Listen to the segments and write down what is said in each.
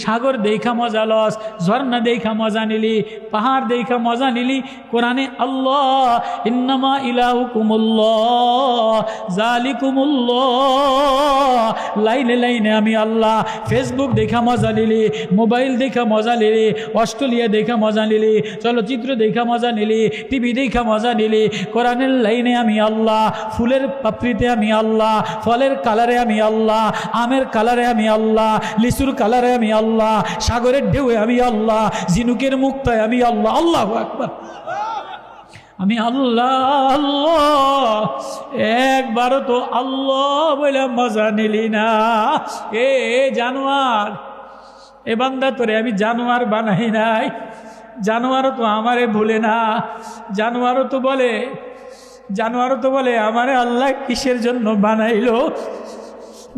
সাগর দেখা মজা লস, ঝর্ণা দেখা মজা নিলি, পাহাড় দেখা মজা নিলি। কোরআনে আল্লাহ ইন্নামা ইলাহুকুমুল্লাহ জালিকুমুল্লাহ, লাইনে লাইনে আমি আল্লাহ। ফেসবুক দেখা মজা নিলি, মোবাইল দেখা মজা নিলি, অস্ট্রেলিয়া দেখা মজা নিলি, চলচ্চিত্র দেখা মজা নিলি, টিভি দেখা মজা নিলি। কোরআনের লাইনে আমি আল্লাহ, ফুলের পাপড়িতে আমি আল্লাহ, ফলের কালারে আমি আল্লাহ, আমের কালারে আমি আল্লাহ, লিচুর কালারে আমি আল্লাহ, সাগরের ঢেউয়ে আমি আল্লাহ, ঝিনুকের মুক্তায় আমি আল্লাহ। আল্লাহু আকবার। আমি আল্লাহ আল্লাহ, একবারও তো আল্লাহ বলে মজা নিলি না। এ জানোয়ার, এ বান্দা তোরে আমি জানোয়ার বানাই নাই। জানোয়ারও তো আমারে ভুলে না। জানোয়ারও তো বলে আমারে আল্লাহ কিসের জন্য বানাইলো?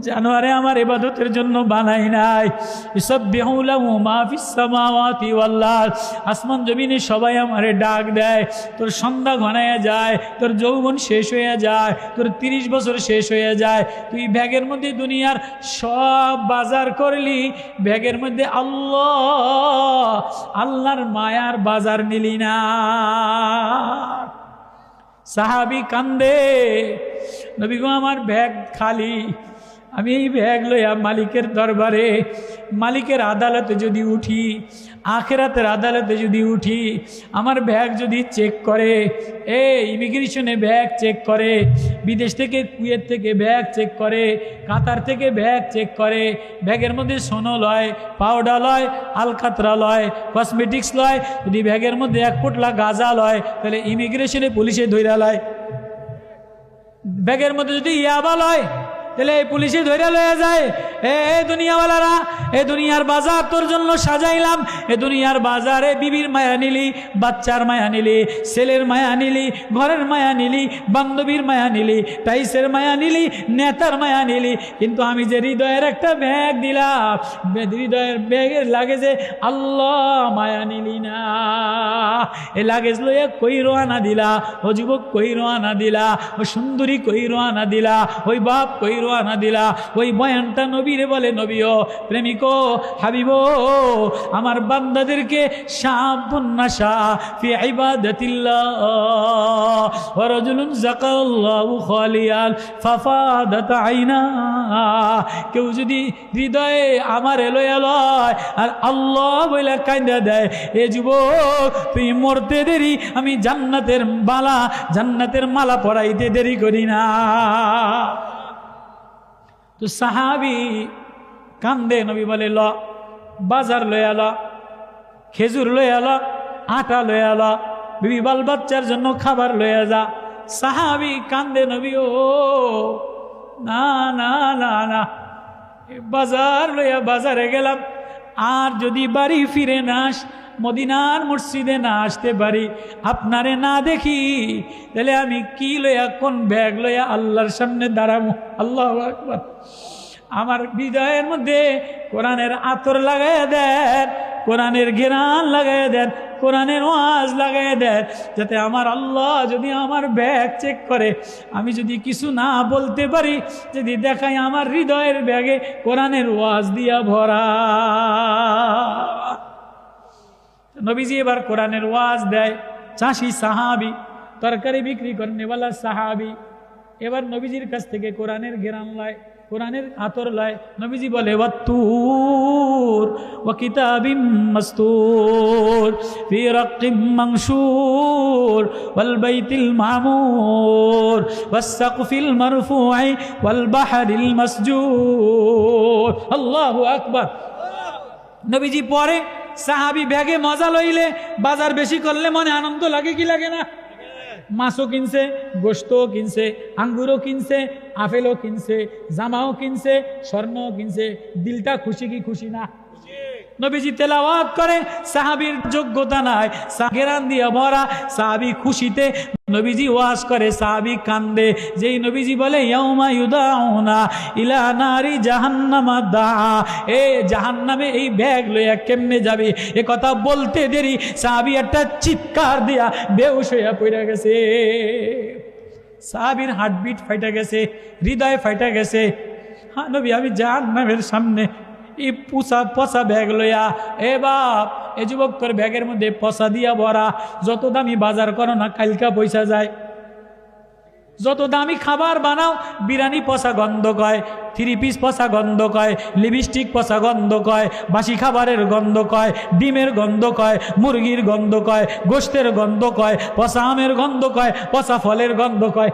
জানোয়ারে আমার ইবাদতের জন্য বানাই নাই। ইসাব্বিহু লাহু মা ফিস সামাওয়াতি ওয়াল আরদ, আসমান জমিনে সবাই আমারে ডাক দেয়। তোর সন্ধ্যা ঘনায়া যায়, তোর যৌবন শেষ হয়ে যায়, তোর 30 বছর শেষ হয়ে যায়। তুই ব্যাগের মধ্যে দুনিয়ার সব বাজার করলি, ব্যাগের মধ্যে আল্লাহর মায়ার বাজার নিলি না। সাহাবী কান্দে, নবী গো আমার ব্যাগ খালি, আমি এই ব্যাগ লইয়া মালিকের দরবারে, মালিকের আদালতে যদি উঠি, আখেরাতের আদালতে যদি উঠি, আমার ব্যাগ যদি চেক করে, ইমিগ্রেশনে ব্যাগ চেক করে, বিদেশ থেকে কুয়েত থেকে ব্যাগ চেক করে, কাতার থেকে ব্যাগ চেক করে, ব্যাগের মধ্যে সোনো লয়, পাউডার লয়, আলকাতরা লয়, কসমেটিক্স লয়, যদি ব্যাগের মধ্যে 1 পোটলা গাঁজা লয়, তাহলে ইমিগ্রেশনে পুলিশে ধইরা লয়। ব্যাগের মধ্যে যদি ইয়াবা লয়, তাহলে পুলিশে ধরে লয়ে যায়। দুনিয়াওয়ালারা, দুনিয়ার বাজার তোর জন্য সাজাইলাম। দুনিয়ার বাজারে বিবির মায়া নিলি, বাচ্চার মায়া নিলি, ছেলের মায়া নিলি, ঘরের মায়া নিলি, বান্ধবীর মায়া নিলি, টাইসের মায়া নিলি, নেতার মায়া নিলি, কিন্তু আমি যে হৃদয়ের একটা ব্যাগ দিলাম, হৃদয়ের ব্যাগের লাগেজে আল্লাহ মায়া নিলি না। এ লাগেজ লইয়া কই রোয়ানা দিলা? ও যুবক কই রোয়ানা দিলা? ও সুন্দরী কই রোয়ানা দিলা? ওই বাপ কই রোয়ানা দিলা? ওই বয়ানটা নবীরে বলে, নবীও প্রেমিকো হাবিবো, আমার বান্দাদেরকে শাবুন্নাশা ফি ইবাদাতিল্লাহ ওয়া রাজুলুন যাকাল্লাহু খালিয়াল ফাফাদাত আইনা। কেউ যদি হৃদয়ে আমার লয়া লয় আর আল্লাহ বলে কাঁদা দেয়, এ যুবক তুই মরতে দেরি, আমি জান্নাতের মালা পরাইতে দেরি করি না। তো সাহাবী কান্দে, নবী বলে ল বাজার লয়ে আলো, খেজুর লয়ে আলো, আটা লয়ে আলো, বিবি বাল বাচ্চার জন্য খাবার লয়ে যা। সাহাবী কান্দে, নবী ও না না না না, বাজার লইয়া বাজারে গেলাম, আর যদি বাড়ি ফিরে না মদিনার মসজিদে না আসতে পারি, আপনারে না দেখি, তাহলে আমি কি লইয়া, কোন ব্যাগ লইয়া আল্লাহর সামনে দাঁড়াবো? আল্লাহু আকবার। আমার হৃদয়ের মধ্যে কোরআনের আতর লাগাইয়া দেন, কোরআনের ঘেরান লাগাইয়া দেন, কোরআনের ওয়াজ লাগাইয়া দেন, যাতে আমার আল্লাহ যদি আমার ব্যাগ চেক করে, আমি যদি কিছু না বলতে পারি, যদি দেখাই আমার হৃদয়ের ব্যাগে কোরআনের ওয়াজ দিয়া ভরা। নবীজি এবার কোরআনের ওয়াজ দেয়। চাষি সাহাবি, তরকারি বিক্রি করনেওয়ালা সাহাবি, এবার নবীজির কাছ থেকে কোরআনের ঘেরান লয়, কোরআনের আতর লয়। নবীজি বলে ওয়াত্তুর ওয়া কিতাবিম মাসতুর ফি রাক্কিম মানশুর ওয়াল বাইতিল মামুর ওয়াস সাকফিল মারফুই ওয়াল বাহরিল মাসজুর। আল্লাহু আকবার। নবীজি পরে সাহাবি ব্যাগে মজা লইলে, বাজার বেশি করলে মনে আনন্দ লাগে কি লাগে না? মাছও কিনছে, গোশতও কিনছে, আঙ্গুরও কিনছে, আপেলও কিনছে, জামাও কিনছে, স্বর্ণও কিনছে। দিলটা খুশি কি খুশি না? নবীজি তেলাওয়াত করে, সাহাবীর যোগ্যতা নাই, ঘেরান দিয়া ভরা, সাহাবী খুশিতে নবীজি ওয়াজ করে, সাহাবী কান্দে। যেই নবীজি বলে ইয়াউমা ইউদাউনা ইলা নারি জাহান্নামা দা, এ জাহান্নামে এই ব্যাগ লইয়া কেমনে যাবে, এ কথা বলতে দেরি সাহাবী একটা চিৎকার দিয়া বেহুশ হইয়া পড়ে গেছে। সাহাবীর হার্টবিট ফাইটা গেছে, হৃদয় ফাইটা গেছে। হ্যাঁ নবী, আমি জাহান্নামের সামনে এই পচা ব্যাগ লইয়া, এ বাপ এ যুবক তোর ব্যাগের মধ্যে পচা দিয়া ভরা, যত দামি বাজার করো না কালকা পয়সা যায়, যত দামি খাবার বানাও বিরিয়ানি পচা গন্ধ কয়, 3 পিস পচা গন্ধ কয়, লিপস্টিক পচা গন্ধ কয়, বাসি খাবারের গন্ধ কয়, ডিমের গন্ধ কয়, মুরগির গন্ধ কয়, গোশতের গন্ধ কয়, পচা আমের গন্ধ কয়, পচা ফলের গন্ধ কয়।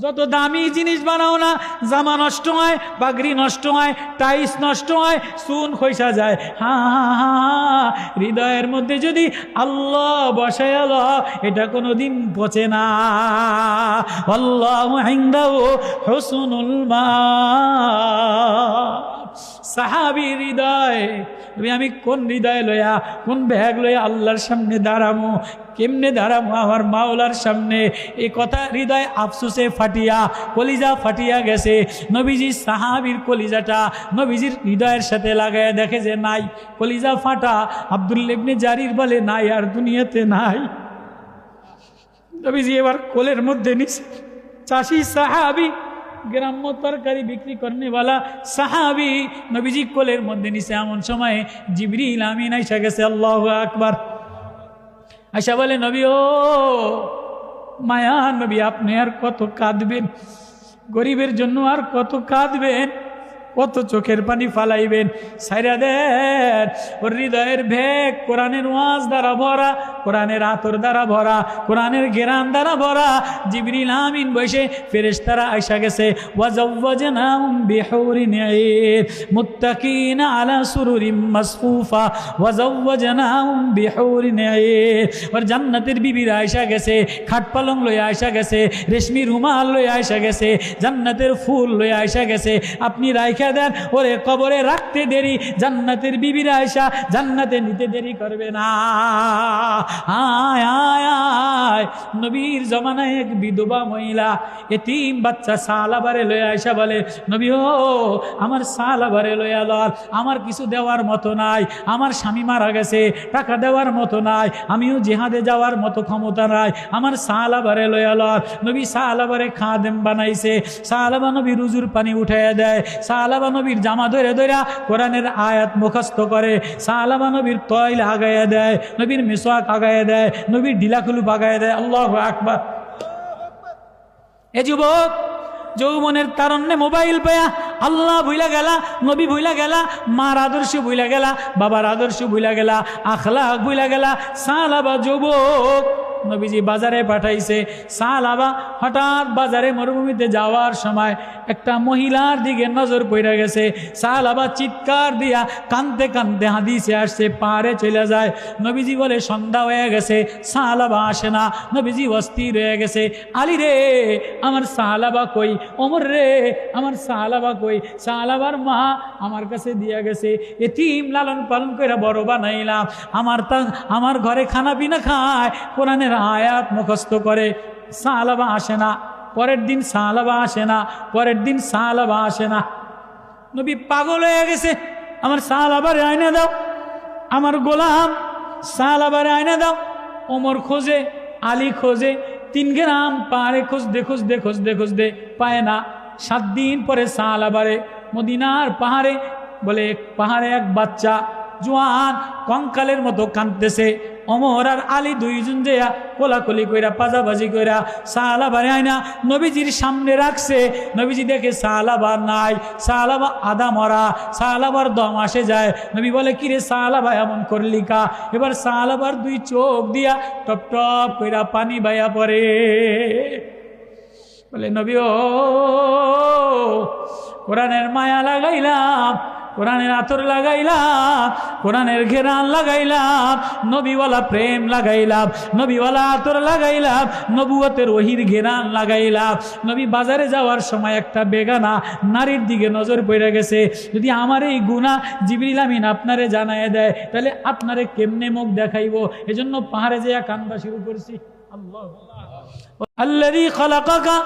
যত দামি জিনিস বানাও না জামা নষ্ট হয়, পাগড়ি নষ্ট হয়, টাইস নষ্ট হয়, চুন খইসা যায়। হা হৃদয়ের মধ্যে যদি আল্লাহ বসায়াল এটা কোনোদিন পচে না। আল্লাহু ইনদাহু হুসনুল মাআব। সাহাবী হৃদয়, আমি কোন হৃদয় লইয়া কোন ব্যাগ লইয়া আল্লাহর সামনে দাঁড়ামো, কেমনে দাঁড়ামো আমার মাওলার সামনে? এই কথা হৃদয় আফসোসে ফাটিয়া কলিজা ফাটিয়া গেছে। নবীজি সাহাবীর কলিজাটা নবীজির হৃদয়ের সাথে লাগায় দেখে যে নাই, কলিজা ফাটা। আব্দুল্লাহ ইবনে জারির বলে নাই আর দুনিয়াতে নাই। নবীজি এবার কোলের মধ্যে নিছে, চাষি সাহাবী, গ্রাম্য তরকারি বিক্রি করনেওয়ালা সাহাবী নবীজি কোলের মধ্যে নিছে। এমন সময় জিবরিল আমিন আইসা গেছে। আল্লাহু আকবার। আয়সা বলে নবী ও মায়া নবী, আপনি আর কত কাঁদবেন? গরিবের জন্য আর কত কাঁদবেন? কত চোখের পানি ফালাইবেন? সাইরা দেন। ওর হৃদয়ের ভেগ কোরআনের ওয়াজ দ্বারা ভরা, কোরআনের আতর দ্বারা ভরা, কোরআনের ঘেরান দ্বারা ভরা। জিবরিল আমিন বসে ফেরেশতারা আইসা গেছে। ওয়াজাওয়াজনাহুম বিহুরিন আইন মুত্তাকিনা আলা সুরুরিম মাসফুফা ওয়াজাওয়াজনাহুম বিহুরিন আইন। ওর জান্নাতের বিবিরা আইসা গেছে, খাট পালং লইয়া আইসা গেছে, রেশমি রুমাল লইয়া আইসা গেছে, জান্নাতের ফুল লইয়া আইসা গেছে। আপনি রাইখা দেন, ওরে কবরে রাখতে দেরি, জান্নাতের বিবিরা আয়সা জান্নাতে নিতে দেরি করবে না। আয় আয় আয়। নবীর জমানায় এক বিধবা মহিলা এতিম বাচ্চা সালাবারে লয়ে আয়সা বলে নবী ও আমার সালাবারে লইয়া লল, আমার কিছু দেওয়ার মতো নাই, আমার স্বামী মারা গেছে, টাকা দেওয়ার মতো নাই, আমিও জিহাদে যাওয়ার মতো ক্ষমতা নাই, আমার সালাবারে লইয়া লল। নবী সালাবারে খাদেম বানাইছে। সালাবা নবী রুজুর পানি উঠাইয়া দেয়, সালাবা নবীর জামা ধরে ধরে কোরআনের আয়াত মুখস্থ করে, সালাবা নবীর তৈল আগাইয়া দেয়, নবীর মিসওয়াক আগাইয়া দেয়, নবীর ঢিলাখুলুপ আগাইয়া দেয়। আল্লাহু আকবার। এ যুবক যৌবনের তারণ্যে মোবাইল পেয়া আল্লাহ ভুইলা গেলা, নবী ভুইলা গেলা, মার আদর্শ ভুইলা গেলা, বাবার আদর্শ ভুইলা গেলা, আখলাক ভুইলা গেলা। সালাবা যুবক নবীজি বাজারে পাঠাইছে। সালাবা হঠাৎ বাজারে মরুভূমিতে যাওয়ার সময় একটা মহিলার দিকে নজর পড়ে গেছে। সালাবা চিৎকার দিয়া কাঁদতে কাঁদতে হাদিসে আসছে, পাহাড়ে চলে যায়। নবীজি বলে সন্ধ্যা হয়ে গেছে, সালাবা আসে না। নবীজি অস্থির হয়ে গেছে, আলী রে আমার সালাবা কই, ওমর রে আমার সালাবা কই? সালাবার মা আমার কাছে দিয়া গেছে, এতিম লালন পালন করে বড় বানাইলাম, আমার ঘরে খানা পিনা খায়, কোরআনের আয়াত মুখস্থ করে। সালাবা আসে না। পরের দিন সালাবা আসে না, পরের দিন সালাবা আসে না। নবী পাগল হয়ে গেছে, আমার সালাবার আয়না দাও, আমার গোলাম সালাবার আয়না দাও। ওমর খোঁজে, আলী খোঁজে, 3 গ্রাম পাহাড়ে খুঁজতে পায় না। 7 দিন পরে সালাবারে মদিনার পাহাড়ে, বলে পাহাড়ে এক বাচ্চা জোয়ান কঙ্কালের মতো কাঁদতেছে। ওমর আর আলী দুইজন যে কোলাকুলি কইরা পাজাবাজি কইরা সালাবারে আয়না নবীজির সামনে রাখছে। নবীজি দেখে সালাবা নাই, সালাবা আদা মরা, সালাবার দম আসে যায়। নবী বলে কিরে সালাবা এমন করলি কা? এবার সালাবার 2 চোখ দিয়া টপ টপ কইরা পানি বাইয়া পড়ে। বলে নবী ও কোরআনের মায়া লাগাইলাম, কোরআনের আতর লাগাইলাম, কোরআনের ঘেরান লাগাইলাম, নবীওয়ালা প্রেম লাগাইলাম, নবীওয়ালা আতর লাগাইলাম, নবুয়তের ওহির ঘেরান লাগাইলাম। নবী বাজারে যাওয়ার সময় একটা বেগানা নারীর দিকে নজর পড়ে গেছে। যদি আমার এই গুনাহ জিবরিল আমিন আপনারে জানায় দেয়, তাহলে আপনারে কেমনে মুখ দেখাইব? এজন্য পাহাড়ে যেয়া কান্দা শুরু করছি। আল্লাহ আল্লাযী খালাকাকা,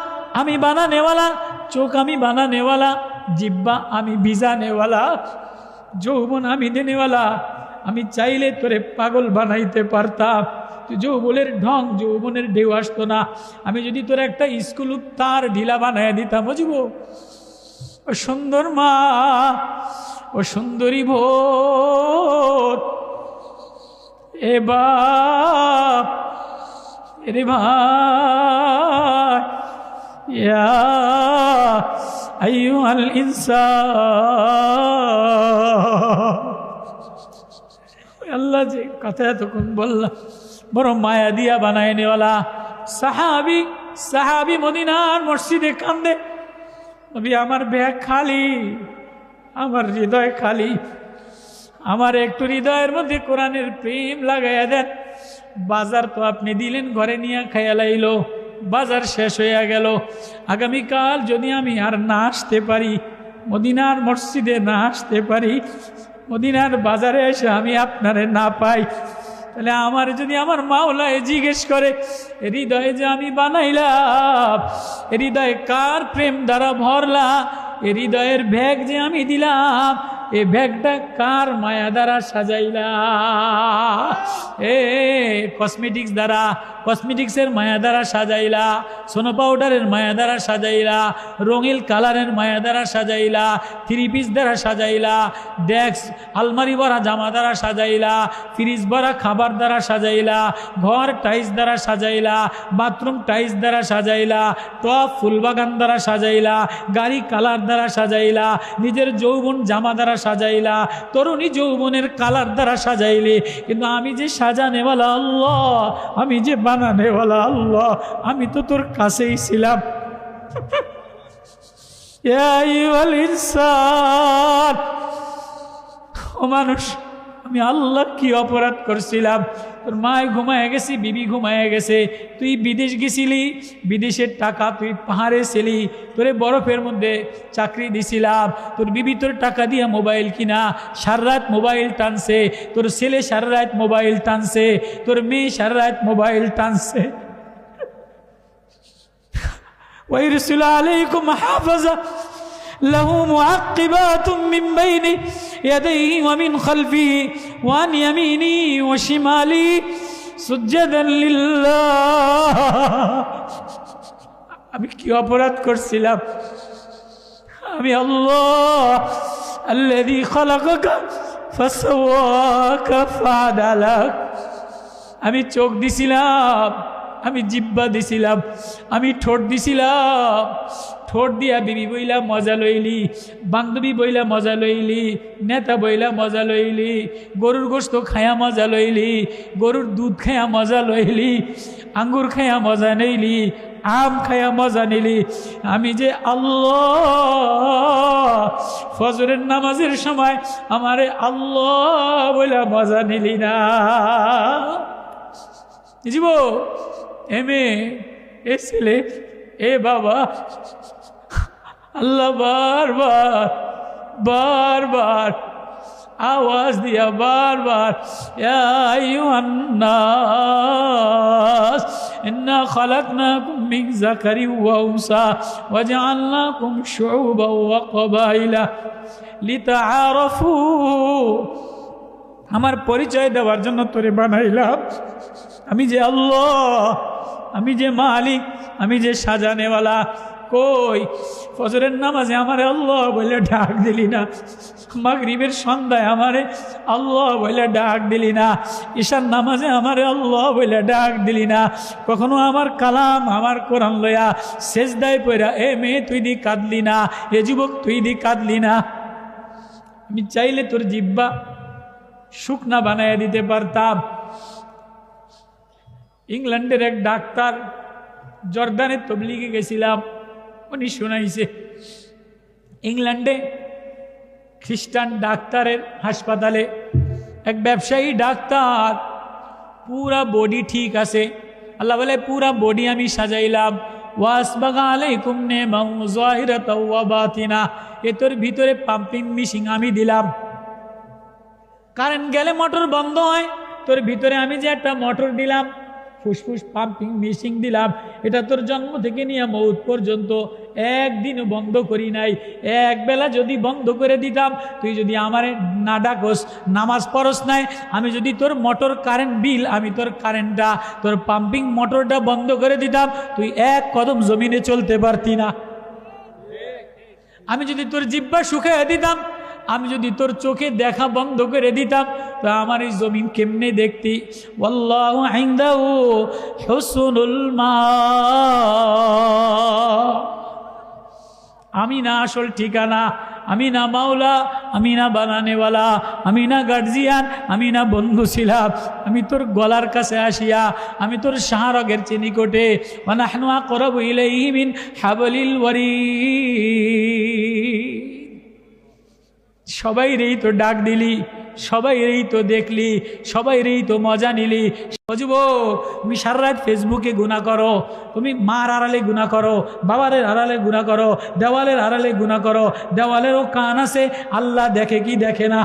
আমি বানানেওয়ালা, চোখ আমি বানানেওয়ালা, জিব্বা আমি ভিজানেওয়ালা, যৌবন আমি দেনেওয়ালা। আমি চাইলে তোরে পাগল বানাইতে পারতাম, যৌবনের ঢং যৌবনের ঢেউ আসতো না। আমি যদি তোর একটা স্কুল তার ঢিলা বানাই দিতাম, বুঝবো সুন্দর মা ও সুন্দরী ভোর, এ বাপ, এরে ভাই, ইয়া আইয়ুহাল ইনসান। আল্লাহ যে কথা এতক্ষণ বললাম, বড় মায়া দিয়া বানায় নেওয়ালা সাহাবি। সাহাবি মদিনার মসজিদে কান্দে, নবী আমার ব্যাগ খালি, আমার হৃদয় খালি, আমার একটু হৃদয়ের মধ্যে কোরআনের প্রেম লাগাইয়া দেন। বাজার তো আপনি দিলেন, ঘরে নিয়ে খাইয়া লাইল, বাজার শেষ হইয়া গেল। আগামীকাল যদি আমি আর না আসতে পারি, মদিনার মসজিদে না আসতে পারি, মদিনার বাজারে এসে আমি আপনারে না পাই, তাহলে আমার যদি আমার মাওলায় জিজ্ঞেস করে হৃদয়ে যে আমি বানাইলাম, হৃদয়ে কার প্রেম দ্বারা ভরলা, হৃদয়ের ব্যাগ যে আমি দিলাম, এই ব্যাগটা কার মায়া দ্বারা সাজাইলা? কসমেটিক্স দ্বারা, কসমেটিক্সের মায়া দ্বারা সাজাইলা, সোনো পাউডারের মায়া দ্বারা সাজাইলা, রঙিন কালারের মায়া দ্বারা সাজাইলা, থ্রি পিস দ্বারা সাজাইলা, ডেস্ক আলমারি ভরা জামা দ্বারা সাজাইলা, ফ্রিজ ভরা খাবার দ্বারা সাজাইলা, ঘর টাইলস দ্বারা সাজাইলা, বাথরুম টাইলস দ্বারা সাজাইলা, টপ ফুলবাগান দ্বারা সাজাইলা, গাড়ি কালার দ্বারা সাজাইলা, নিজের যৌবন জামা দ্বারা সাজাইলা, তরুণী যৌবনের কালার দ্বারা সাজাইলে। কিন্তু আমি যে সাজানেওয়ালা আল্লাহ, আমি যে বানানেওয়ালা আল্লাহ, আমি তো তোর কাছেই ছিলাম। ইয়া আইয়ুহাল ইনসান, ও মানুষ, আমি আল্লাহ কি অপরাধ করছিলাম? তোর মায় ঘুমায় গেছি, বিবি ঘুমায় গেছে, তুই বিদেশ গেছিলি, বিদেশের টাকা তুই পাহাড়ে ছিলি, তোরে বরফের মধ্যে চাকরি দিছিলাম, তোর বিবি তোর টাকা দিয়ে মোবাইল কিনা সারা রাত মোবাইল টানছে, তোর ছেলে সারা রাত মোবাইল টানছে, তোর মেয়ে সারা রাত মোবাইল টানছে। ويرسل عليكم حافظا له معقبات من بين يديه ومن خلفه وعن يمينه وشماله سجدا لله। আমি কি অপরাধ করছিলাম? আমি আল্লাহ الذي خلقك فسواك فعدلك। আমি চোখ দিছিলাম, আমি জিব্বা দিছিলাম, আমি ঠোঁট দিছিলাম, ঠোঁট দিয়া বিবি বইলা মজা লইলি, বান্ধবী বইলা মজা লইলি, নেতা বইলা মজা লইলি, গরুর গোশত খায়া মজা লইলি, গরুর দুধ খায়া মজা লইলি, আঙ্গুর খায়া মজা নিলি, আম খায়া মজা নিলি। আমি যে আল্লাহ ফজরের নামাজের সময় আমারে আল্লাহ বইলা মজা নিলি না। জীব এ মেয়ে, এ ছেলে, এ বাবা, আল্লাহ বারবার বারবার আওয়াজ দিয়া বারবার ইয়া আইয়ুহান নাস ইন্না খালাকনাকুম মিন যাকারিন ওয়া উনসা ওয়া জাআলনাকুম শুউবান ওয়া ক্বাবাইলা লিতাআরাফু। আমার পরিচয় দেওয়ার জন্য তোরে বানাইলাম। আমি যে আল্লাহ, আমি যে মালিক, আমি যে সাজানেওয়ালা। কই ফজরের নামাজে আমারে আল্লাহ বলে ডাক দিলি না, মাগরিবের সন্ধ্যায় আমারে আল্লাহ বলে ডাক দিলি না, ঈশার নামাজে আমারে আল্লাহ বলে ডাক দিলি না। কখনো আমার কালাম, আমার কোরআন লইয়া সেজদায় পড়া এ মেয়ে তুই দি কাঁদলি না, এ যুবক তুই দি কাঁদলি না। আমি চাইলে তোর জিব্বা শুকনা বানাইয়া দিতে পারতাম। ইংল্যান্ডের এক ডাক্তার, জর্দানের তবলিগে গেছিলাম, উনি শোনাইছে ইংল্যান্ডে খ্রিস্টান ডাক্তারের হাসপাতালে এক ব্যবসায়ী ডাক্তার, পুরা বডি ঠিক আছে, আল্লাহ বলে পুরা বডি আমি সাজাইলাম, ওয়াসবাগা আলাইকুম নি'মাহু যাহিরাতাও ওয়া বাতিনা, এর ভিতরে পাম্পিং মেশিন আমি দিলাম। কারেন্ট গেলে মোটর বন্ধ হয়, তোর ভিতরে আমি যে একটা মোটর দিলাম, ফুসফুস পাম্পিং মেশিন দিলাম, এটা তোর জন্ম থেকে নিয়ে মৌত পর্যন্ত একদিনও বন্ধ করি নাই। এক বেলা যদি বন্ধ করে দিতাম, তুই যদি আমারে না ডাকস, নামাজ পড়স নাই, আমি যদি তোর মোটর কারেন্ট বিল, আমি তোর কারেন্টটা, তোর পাম্পিং মোটরটা বন্ধ করে দিতাম, তুই এক কদম জমিনে চলতে পারতি না। আমি যদি তোর জিব্বা শুকিয়ে দিতাম, আমি যদি তোর চোখে দেখা বন্ধ করে দিতাম তো আমার এই জমিন কেমনে দেখতি। ওয়াল্লাহু ইনদাহু হুসনুল মাআব। আমি না আসল ঠিকানা, আমি না মাওলা, আমি না বানানেওয়ালা, আমি না গার্জিয়ান, আমি না বন্ধু ছিলাম। আমি তোর গলার কাছে আসিয়া আমি তোর শাহরগের নিকটে, ওয়া নাহনু আকরাবু ইলাইহি মিন হাবলিল ওয়ারিদ। সবাই রেই তো ডাক দিলি, সবাই রেই তো দেখলি, সবাই রেই তো মজা নিলি। যুবক, তুমি সারা রাত ফেসবুকে গুনাহ করো, তুমি মার আড়ালে গুনাহ করো, বাবার আড়ালে গুনাহ করো, দেওয়ালের আড়ালে গুনাহ করো। দেওয়ালেরও কান আছে, আল্লাহ দেখে কি দেখে না?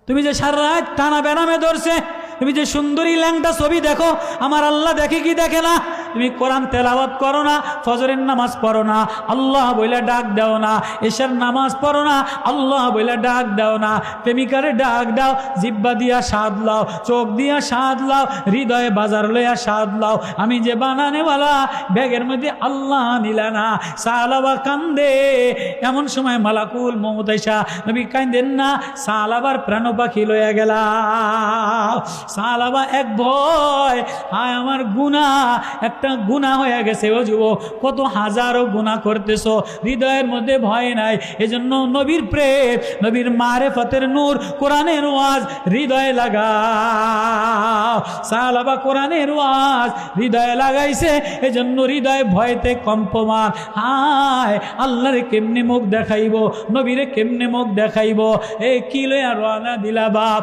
তুমি যে সারা রাত টানা বেনামে ধরছে, তুমি যে সুন্দরী ল্যাংটা ছবি দেখো, আমার আল্লাহ দেখে কি দেখে না? তুমি কোরআন তেলাওয়াত করো না, ফজরের নামাজ পড়ো না, আল্লাহ বইলা ডাক দাও না, এশার নামাজ পড়ো না, আল্লাহ বইলা ডাক দাও না, প্রেমিকারে ডাক দাও, জিব্বা দিয়া স্বাদ লাও, চোখ দিয়া স্বাদ লাও, হৃদয়ে বাজার লইয়া স্বাদ লাও। আমি যে বানানেওয়ালা, ব্যাগের মধ্যে আল্লাহ নিলা না। সালাবা কান্দে, এমন সময় মালাকুল মউত আইসা, নবী কান্দেন না, সালাবার প্রাণ পাখি লইয়া গেলা। সালাবা এক ভয়, হায় আমার গুনাহ, একটা গুনাহ হয়ে গেছে। ও যুবক, কত হাজারো গুনাহ করতেছো, হৃদয়ের মধ্যে ভয় নাই। এজন্য নবীর প্রেম, নবীর মারেফতের নূর, কোরআনের ওয়াজ হৃদয়ে লাগাও। সাহাবা কোরআনের ওয়াজ হৃদয়ে লাগাইছে, এজন্য হৃদয়ে ভয়তে কম্পমান। হায় আল্লাহরে কেমনে মুখ দেখাইব, নবীরে কেমনে মুখ দেখাইব? এ কি লইয়া রওনা দিলা বাপ?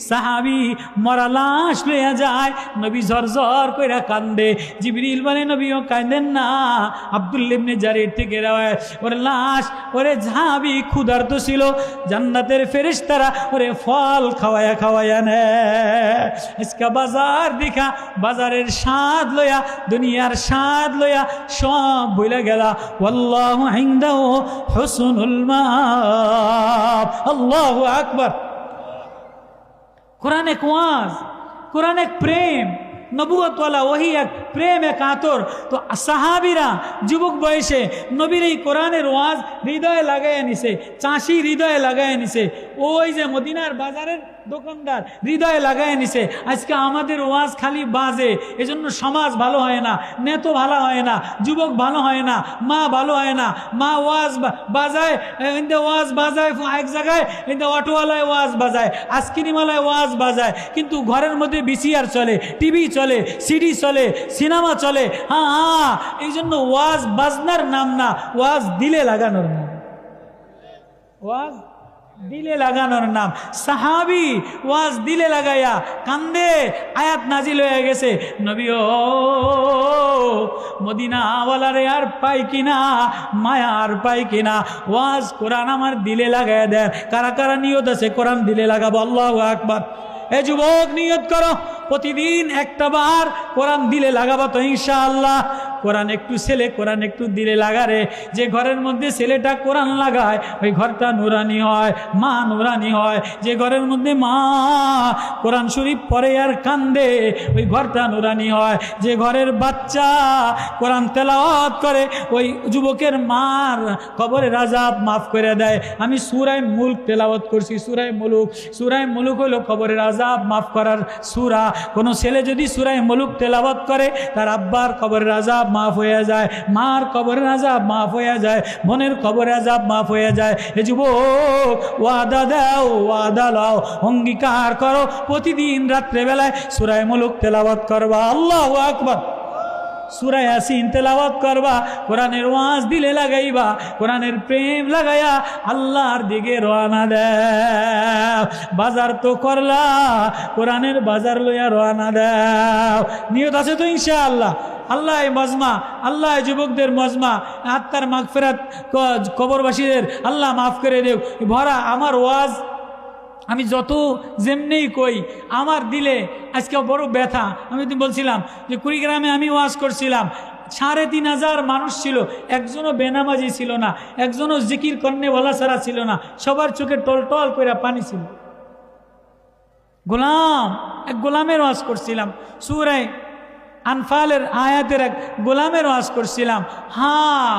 সাহাবী মরা লাশ লইয়া যায়, নবী ঝরঝর কইরা কান্দে। জিবরিল বলে, নবীও কাঁদেন না। আব্দুল্লাহ ইবনে জারির থেকে রাওয়ায়াত, ওরে লাশ, ওরে সাহাবী ক্ষুধার্ত ছিল, জান্নাতের ফেরেশতারা ওরে ফল খাওয়ায়া খাওয়ায়া নেয়। আজকে বাজার দেখা, বাজারের স্বাদ লইয়া, দুনিয়ার স্বাদ লইয়া সব ভুলে গেলা। ওয়াল্লাহু ইনদাহু হুসনুল মাআব। আল্লাহু আকবার। কোরআন এক ওয়াজ, কোরআন এক প্রেম, নবুয়তওয়ালা ওহি এক প্রেম, এক আতর। তো সাহাবীরা যুবক বয়সে নবীর এই কোরআনের ওয়াজ হৃদয়ে লাগাইয়া নিছে, চাষি হৃদয়ে লাগাইয়া নিছে, ওই যে মদিনার বাজারের দোকানদার হৃদয়ে লাগাইয়া নিছে। আজকে আমাদের ওয়াজ খালি বাজে, এজন্য সমাজ ভালো হয় না, নেতো ভালো হয় না, যুবক ভালো হয় না, মা ভালো হয় না। মা ওয়াজ বাজায়, ওয়াজ বাজায় এক জায়গায়, অটোওয়ালায় ওয়াজ বাজায়, আইসক্রিমওয়ালায় ওয়াজ বাজায়, কিন্তু ঘরের মধ্যে VCR চলে, টিভি চলে, সিডি চলে, সিনেমা চলে। হ্যাঁ, এই জন্য ওয়াজ বাজনার নাম না, ওয়াজ দিলে লাগানোর নাম। ওয়াজ দিলে লাগানোর নাম। সাহাবী ওয়াজ দিলে লাগাইয়া কান্দে, আয়াত নাজিল হয়ে গেছে, নবী ও মদিনা ওয়ালারে আর পাই কিনা, মায়া আর পাই কিনা, ওয়াজ কোরআন আমার দিলে লাগাইয়া দেন। কারা কারা নিয়ত আছে কোরআন দিলে লাগাবো? আল্লাহু আকবার। এ যুবক, নিয়ত করো, প্রতিদিন একটা বার কোরআন দিলে লাগাবো তো ইনশাআল্লাহ। কোরআন একটু ছেলে, কোরআন একটু দিলে লাগারে। যে ঘরের মধ্যে ছেলেটা কোরআন লাগায়, ওই ঘরটা নুরানি হয়, মা নুরানি হয়। যে ঘরের মধ্যে মা কোরআন শরীফ পড়ে আর কান্দে, ওই ঘরটা নুরানি হয়। যে ঘরের বাচ্চা কোরআন তেলাওয়াত করে, ওই যুবকের মার কবরের আযাব মাফ করে দেয়। আমি সূরা মুলক তেলাওয়াত করছি, সূরা মুলক। সূরা মুলক হলো কবরের আযাব মাফ করার সূরা। কোনো ছেলে যদি সূরা মুলক তেলাওয়াত করে, তার আব্বার কবরের আযাব মাফ হয়ে যায়, মার কবরের আযাব মাফ হয়ে যায়, বোনের কবরের আযাব মাফ হয়ে যায়। এ যুবক, ওয়াদা দাও, ওয়াদা লাও, অঙ্গীকার করো, প্রতিদিন রাত্রেবেলায় সূরা মুলক তেলাওয়াত করবা। আল্লাহু আকবার। সূরা ইয়াসিন তেলাওয়াত করবা, কোরআনের ওয়াজ দিলে লাগাইবা, কোরআনের প্রেম লাগাইয়া আল্লাহর দিকে রওনা দাও। বাজার তো করলা, কোরআনের বাজার লইয়া রওনা দাও। নিয়ত আছে তো ইনশাআল্লাহ? আল্লাহ এই মজমা, আল্লাহ যুবকদের মজমা, আত্মার মাগফিরাত, কবরবাসীদের আল্লাহ মাফ করে দেও। ভরা আমার ওয়াজ আমি যত যেমনি কই, আমার দিলে আজকে বড় ব্যথা। আমি তো বলছিলাম যে কুড়িগ্রামে আমি ওয়াজ করছিলাম, ৩৫০০ মানুষ ছিল, একজনও বেনামাজি ছিল না, একজনও জিকির করনেওয়ালা ছাড়া ছিল না, সবার চোখে টলটল করে পানি ছিল। গোলাম, এক গোলামের ওয়াজ করছিলাম, সূরা আনফালের আয়াতের এক গোলামের ওয়াজ করছিলাম। হ্যাঁ,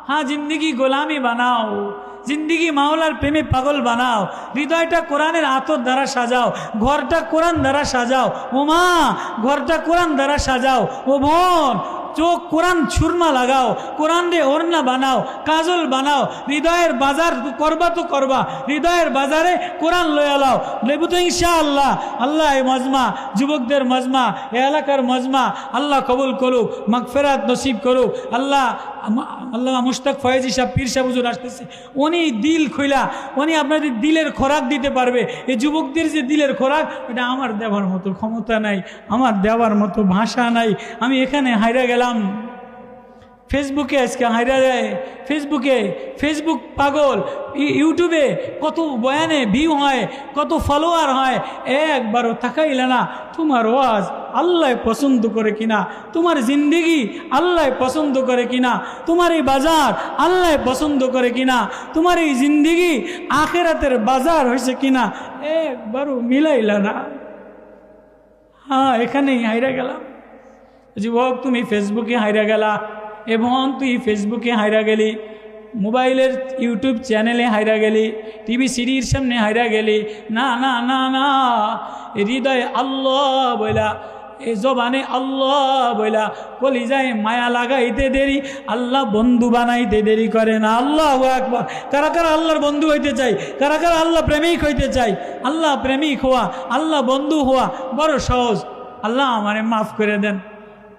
हाँ जिंदगी গোলামি বানাও, জিন্দিগি মাওলার প্রেমে পাগল বানাও, হৃদয়টা কোরআনের আতর দ্বারা সাজাও, ঘরটা কোরআন দ্বারা সাজাও। ও মা, ঘরটা কোরআন দ্বারা সাজাও। ও বোন, চোখ কোরআন সুরমা লাগাও, কোরআন রে ওড়না বানাও, কাজল বানাও। হৃদয়ের বাজার করবা তো করবা, হৃদয়ের বাজারে কোরআন লয়া লাও, লেবু তো ইনশাআল্লাহ। আল্লাহ এই মজমা, যুবকদের মজমা, এ এলাকার মজমা আল্লাহ কবুল করুক, মাগফিরাত নসিব করুক। আল্লাহ মুশতাক ফয়েজি সাহেব, পীর সাহেব হুজুর আসতেছে, উনি দিল খোলা, উনি আপনাদের দিলের খোরাক দিতে পারবে। এই যুবকদের যে দিলের খোরাক, এটা আমার দেওয়ার মতো ক্ষমতা নাই, আমার দেওয়ার মতো ভাষা নাই। আমি এখানে হাইরা গেলাম ফেসবুকে, আজকে হাইরা যায় ফেসবুক পাগল, ইউটিউবে কত বয়ানে ভিউ হয়, কত ফলোয়ার হয়, একবারও তাকাইলে না তোমার ওয়াজ আল্লাহ পছন্দ করে কিনা, তোমার জিন্দেগি আল্লাহ পছন্দ করে কিনা, তোমার এই বাজার আল্লাহ পছন্দ করে কিনা, তোমার এই জিন্দেগি আখেরাতের বাজার হয়েছে কিনা, একবারও মিলাইলা না। হ্যাঁ, এখানেই হাইরা গেলাম। যুবক, তুমি ফেসবুকে হাইরা গেলা, এবং তুই ফেসবুকে হাইরা গেলি, মোবাইলের ইউটিউব চ্যানেলে হাইরা গেলি, টিভি সিরির সামনে হাইরা গেলি। না না না না, হৃদয়ে আল্লাহ বইলা, এ জবানে আল্লাহ বইলা, কলিজায় মায়া লাগাইতে দেরি, আল্লাহ বন্ধু বানাইতে দেরি করে না। আল্লাহু আকবার। কারা কারা আল্লাহর বন্ধু হইতে চাই? কারা কারা আল্লাহ প্রেমিক হইতে চাই? আল্লাহ প্রেমিক হওয়া, আল্লাহ বন্ধু হওয়া বড় সহজ। আল্লাহ আমারে মাফ করে দেন,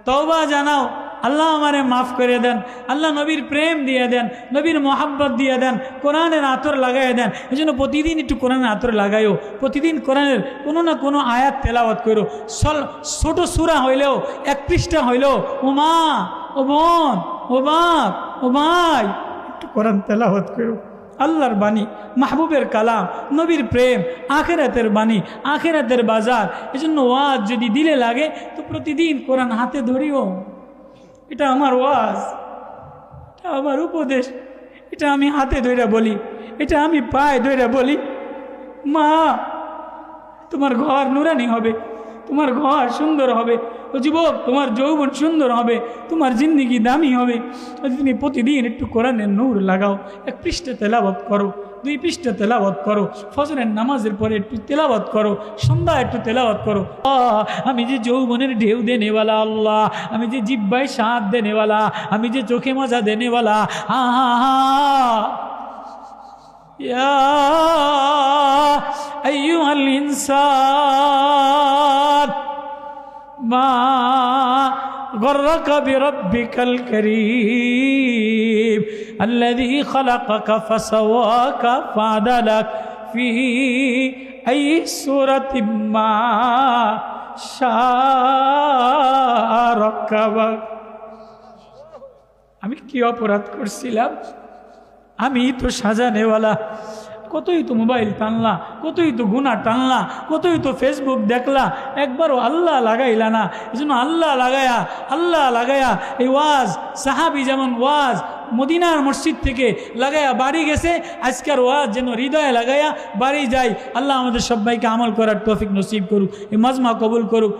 তওবা জানাও, আল্লাহ আমারে মাফ করে দেন, আল্লাহ নবীর প্রেম দিয়ে দেন, নবীর মোহাব্বত দিয়ে দেন, কোরআনের আতর লাগাই দেন। এই জন্য প্রতিদিন একটু কোরআনের আতর লাগাইও, প্রতিদিন কোরআনের কোনো না কোনো আয়াত তেলাওয়াত করো। ছোট সূরা হইলেও, 1 পৃষ্ঠা হইলেও, ও মা, ও বোন, ও বাপ, ও ভাই, একটু কোরআন তেলাওয়াত করো। আল্লাহর বাণী, মাহবুবের কালাম, নবীর প্রেম, আখেরাতের বাণী, আখেরাতের বাজার। এই জন্য ওয়াজ যদি দিলে লাগে তো প্রতিদিন কোরআন হাতে ধরিও। এটা আমার ওয়াজ, এটা আমার উপদেশ, এটা আমি হাতে ধরে বলি, এটা আমি পায়ে ধরে বলি। মা, তোমার ঘর নুরানি হবে, তোমার ঘর সুন্দর হবে। ও যুবক, তোমার যৌবন সুন্দর হবে, তোমার জিন্দেগি দামি হবে। তুমি প্রতিদিন একটু কোরআনের নূর লাগাও, 1 পৃষ্ঠা তেলাওয়াত করো, 2 পৃষ্ঠা তেলাওয়াত করো, ফজরের নামাজের পরে একটু তেলাওয়াত করো, সন্ধ্যা একটু তেলাওয়াত করো। আমি যে যৌবনের ঢেউ দেনেওয়ালা আল্লাহ, আমি যে জিব্বায় স্বাদ দেনেওয়ালা, আমি যে চোখে মজা দেনেওয়ালা। ইয়া আইয়ুহাল ইনসান মা গররাকা বিরব্বিকাল কারীম আল্লাযী খালাকাকা ফাসাওয়াকা ফাআদালাক ফী আইয়ি সূরাতিন মা শাআ রাক্কাবাক। আমি কি অপরাধ করছিলাম? আমি তো সাজানেওয়ালা, কতই তো মোবাইল টানলা, কতই তো গুনাহ টানলা, কতই তো ফেসবুক দেখলা, একবারও আল্লাহ লাগাইলা না। এই জন্য আল্লাহ লাগায়া এই ওয়াজ, সাহাবি যেমন ওয়াজ মদিনার মসজিদ থেকে লাগায়া বাড়ি গেছে, আজকের ওয়াজ যেন হৃদয়ে লাগায়া বাড়ি যায়। আল্লাহ আমাদের সবাইকে আমল করার তৌফিক নসিব করুক, এই মাজমা কবুল করুক।